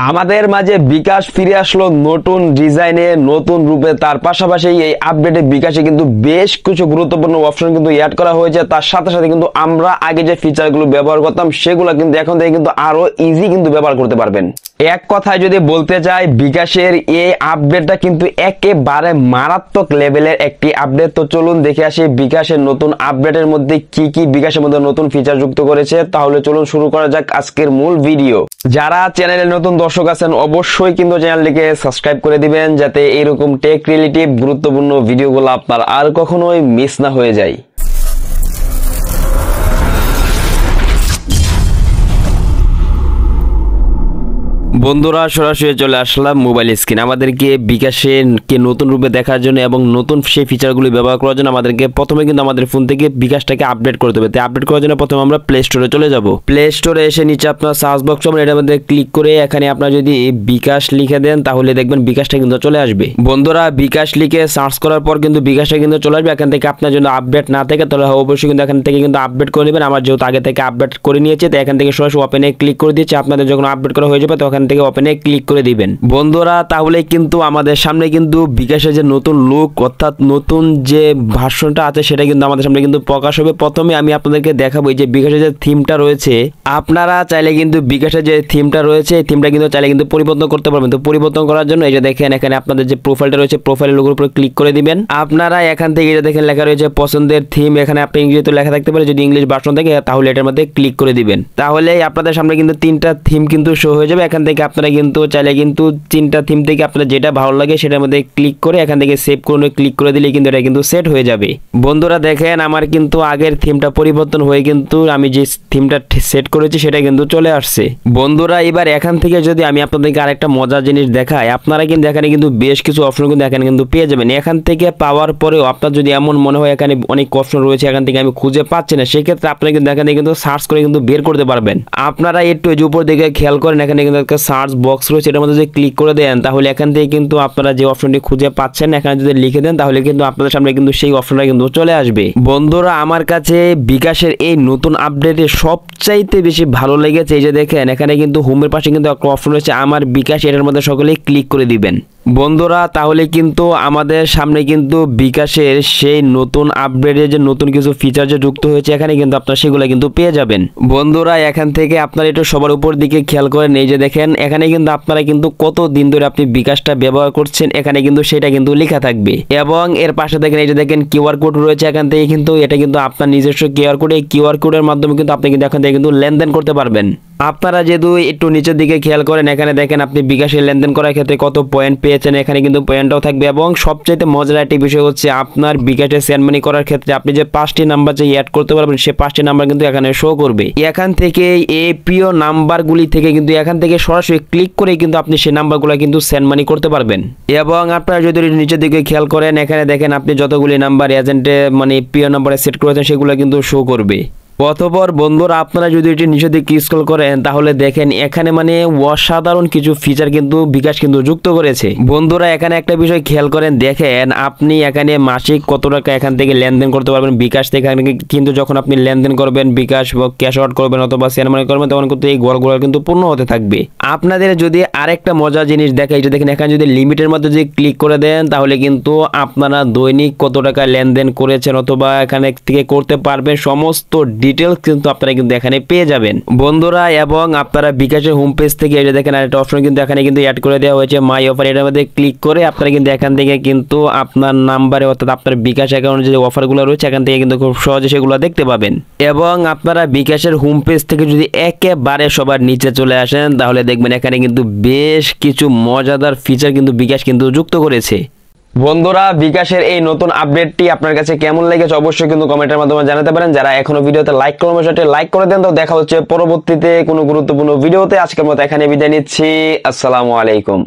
আমাদের মাঝে বিকাশ ফিরে আসলো নতুন ডিজাইনে নতুন রূপে। তার পাশাপাশি এই আপডেটে বিকাশে কিন্তু বেশ কিছু গুরুত্বপূর্ণ অপশন কিন্তু অ্যাড করা হয়েছে। তার সাথে সাথে কিন্তু আমরা আগে যে ফিচারগুলো ব্যবহার করতাম সেগুলো কিন্তু এখন থেকে কিন্তু আরো ইজি কিন্তু ব্যবহার করতে পারবেন। এক কথায় যদি বলতে চাই, বিকাশের এই আপডেটটা কিন্তু একেবারে মারাত্মক লেভেলের একটি আপডেট। তো চলুন দেখে আসি বিকাশের নতুন আপডেটের মধ্যে কি কি বিকাশের মধ্যে নতুন ফিচার যুক্ত করেছে। তাহলে চলুন শুরু করা যাক আজকের মূল ভিডিও। যারা চ্যানেলে নতুন দর্শক আছেন অবশ্যই কিন্তু চ্যানেলটিকে সাবস্ক্রাইব করে দিবেন, যাতে এরকম টেক রিলেটিভ গুরুত্বপূর্ণ ভিডিওগুলো আপনার আর কখনোই মিস না হয়ে যায়। বন্ধুরা, সরাসরি চলে আসলাম মোবাইল স্ক্রিন। আমাদেরকে বিকাশের নতুন রূপে দেখার জন্য এবং নতুন সেই ফিচারগুলি ব্যবহার করার জন্য আমাদেরকে প্রথমে কিন্তু আমাদের ফোন থেকে বিকাশটাকে আপডেট করতে হবে। তাই আপডেট করার জন্য প্রথমে আমরা প্লে স্টোরে চলে যাব। প্লে স্টোরে এসে নিচে আপনার সার্চ বক্স হবে, এটার মধ্যে ক্লিক করে এখানে আপনারা যদি বিকাশ লিখে দেন তাহলে দেখবেন বিকাশটা কিন্তু চলে আসবে। বন্ধুরা, বিকাশ লিখে সার্চ করার পর কিন্তু বিকাশটা কিন্তু চলে আসবে। এখান থেকে আপনার জন্য আপডেট না থাকে তাহলে অবশ্যই কিন্তু এখান থেকে কিন্তু আপডেট করে নেবেন। আমার যেহেতু আগে থেকে আপডেট করে নিয়েছে তাই এখান থেকে সরাসরি ওপেনে ক্লিক করে দিচ্ছি। আপনাদের যখন আপডেট করা হয়ে যাবে তখন থেকে ওপেনে ক্লিক করে দিবেন। বন্ধুরা, তাহলে কিন্তু আমাদের সামনে কিন্তু বিকাশের যে নতুন লুক অর্থাৎ নতুন যে ভার্সনটা আছে সেটা কিন্তু আমাদের সামনে কিন্তু প্রকাশ হবে। প্রথমে আমি আপনাদেরকে দেখাবো যে বিকাশের যে থিমটা রয়েছে, আপনারা চাইলে কিন্তু বিকাশের যে থিমটা রয়েছে এই থিমটা কিন্তু চাইলে কিন্তু পরিবর্তন করতে পারবেন। তো পরিবর্তন করার জন্য এই যে দেখেন এখানে আপনাদের যে প্রোফাইলটা রয়েছে প্রোফাইলের লোগোর উপর ক্লিক করে দিবেন। আপনারা এখান থেকে যে দেখেন লেখা রয়েছে পছন্দের থিম, এখানে আপনি ইংরেজিতে লেখা থাকতে পারে, যদি ইংলিশ ভার্সন থাকে তাহলে এটার মধ্যে ক্লিক করে দিবেন। তাহলে আপনাদের সামনে কিন্তু তিনটা থিম কিন্তু শো হয়ে যাবে। এখান থেকে আপনারা কিন্তু চাইলে কিন্তু তিনটা থিম থেকে আপনার যেটা ভালো লাগে সেটার মধ্যে ক্লিক করে এখান থেকে সেভ করে ক্লিক করে দিলে কিন্তু এটা কিন্তু সেট হয়ে যাবে। বন্ধুরা দেখেন আমার কিন্তু আগের থিমটা পরিবর্তন হয়ে কিন্তু আমি যে থিমটা সেট করেছি সেটা কিন্তু চলে আসছে। বন্ধুরা, এবার এখান থেকে যদি আমি আপনাদেরকে আরেকটা মজার জিনিস দেখাই, আপনারা কিন্তু এখানে কিন্তু বেশ কিছু অপশন কিন্তু এখানে কিন্তু পেয়ে যাবেন। এখান থেকে পাওয়ার পরেও আপনার যদি এমন মনে হয় এখানে অনেক অপশন রয়েছে এখান থেকে আমি খুঁজে পাচ্ছি না, সেক্ষেত্রে আপনারা কিন্তু এখানে কিন্তু সার্চ করে কিন্তু বের করতে পারবেন। আপনারা একটু উপর দিকে খেয়াল করেন, এখানে কিন্তু একটা সার্চ বক্স রয়েছে, এটার মধ্যে যদি ক্লিক করে দেন তাহলে এখান থেকে কিন্তু আপনারা যে অপশনটি খুঁজে পাচ্ছেন এখানে যদি লিখে দেন তাহলে কিন্তু আপনাদের সামনে কিন্তু সেই অপশনটা কিন্তু চলে আসবে। বন্ধুরা, আমার কাছে বিকাশের এই নতুন আপডেটে সবচাইতে বেশি ভালো লেগেছে এই যে দেখেন এখানে কিন্তু হোমের পাশে কিন্তু একটা অপশন রয়েছে আমার বিকাশ, এটার মধ্যে সকলেই ক্লিক করে দিবেন। বন্ধুরা, তাহলে কিন্তু আমাদের সামনে কিন্তু বিকাশের সেই নতুন আপডেটে যে নতুন কিছু ফিচার যে যুক্ত হয়েছে এখানে কিন্তু আপনারা সেগুলো কিন্তু পেয়ে যাবেন। বন্ধুরা, এখান থেকে আপনারা একটু সবার উপর দিকে খেয়াল করেন, এই যে দেখেন এখানে কিন্তু আপনারা কিন্তু কত দিন ধরে আপনি বিকাশটা ব্যবহার করছেন এখানে কিন্তু সেটা কিন্তু লেখা থাকবে। এবং এর পাশে দেখেন এই যে দেখেন কিউআর কোড রয়েছে, এখান থেকে কিন্তু এটা কিন্তু আপনার নিজস্ব কিউআর কোড, এই কিউআর কোডের মাধ্যমে কিন্তু আপনি কিন্তু এখান থেকে কিন্তু লেনদেন করতে পারবেন। আপনারা যেহেতু একটু নিচের দিকে খেয়াল করেন এখানে দেখেন আপনি বিকাশে লেনদেন করার ক্ষেত্রে কত পয়েন্ট পেয়েছেন, এখানে কিন্তু পয়েন্টটাও থাকবে। এবং সবচেয়ে মজার একটি বিষয় হচ্ছে আপনার বিকাশে সেন্ড মানি করার ক্ষেত্রে আপনি যে 5টি নাম্বার যে অ্যাড করতে পারবেন সেই 5টি নাম্বার কিন্তু এখানে শো করবে। এখান থেকে এই প্রিয় নাম্বারগুলি থেকে কিন্তু এখান থেকে সরাসরি ক্লিক করে কিন্তু আপনি সেই নাম্বারগুলো কিন্তু সেন্ড মানি করতে পারবেন। এবং আপনারা যদি নিচের দিকে খেয়াল করেন এখানে দেখেন আপনি যতগুলি নাম্বার এজেন্টে মানে প্রিয় নাম্বারে সেট করেছেন সেগুলো কিন্তু শো করবে। অতঃপর বন্ধুরা, আপনারা যদি এটি নিচের দিকে স্ক্রল করেন তাহলে দেখেন এখানে মানে অসাধারণ কিছু ফিচার কিন্তু বিকাশ কিন্তু যুক্ত করেছে। বন্ধুরা, এখানে একটা বিষয় খেয়াল করেন, দেখেন আপনি এখানে মাসিক কত টাকা এখান থেকে লেনদেন করতে পারবেন বিকাশ থেকে। এখানে কিন্তু যখন আপনি লেনদেন করবেন বিকাশ বা ক্যাশ আউট করবেন অথবা সেন্ড মানি করবেন তখন কিন্তু এই ঘরগুলো কিন্তু পূর্ণ হতে থাকবে। আপনাদের যদি আরেকটা মজার জিনিস দেখাই, যে দেখেন এখানে যদি লিমিটের মধ্যে যদি ক্লিক করে দেন তাহলে কিন্তু আপনারা দৈনিক কত টাকা লেনদেন করেছেন অথবা এখানে থেকে করতে পারবেন সমস্ত ডিটেলস কিন্তু আপনারা কিন্তু এখানে পেয়ে যাবেন। বন্ধুরা, এবং আপনারা বিকাশের হোম পেজ থেকে এই যে দেখেন আরেকটা অপশন কিন্তু এখানে কিন্তু অ্যাড করে দেওয়া হয়েছে মাই অফার, এটার মধ্যে ক্লিক করে আপনারা কিন্তু এখান থেকে কিন্তু আপনার নাম্বারে অর্থাৎ আপনার বিকাশ অ্যাকাউন্টে যে অফারগুলো রয়েছে এখান থেকে কিন্তু খুব সহজে সেগুলো দেখতে পাবেন। এবং আপনারা বিকাশের হোম পেজ থেকে যদি একেবারে সবার নিচে চলে আসেন তাহলে দেখবেন এখানে কিন্তু বেশ কিছু মজাদার ফিচার কিন্তু বিকাশ কিন্তু যুক্ত করেছে। বন্ধুরা, বিকাশের এই নতুন আপডেটটি আপনার কাছে কেমন লেগেছে অবশ্যই কিন্তু কমেন্টের মাধ্যমে জানাতে পারেন। যারা এখনো ভিডিওতে লাইক করবেন সেটা লাইক করে দেন। তো দেখা হচ্ছে পরবর্তীতে কোনো গুরুত্বপূর্ণ ভিডিওতে। আজকের মতো এখানে বিদায় নিচ্ছি। আসসালামু আলাইকুম।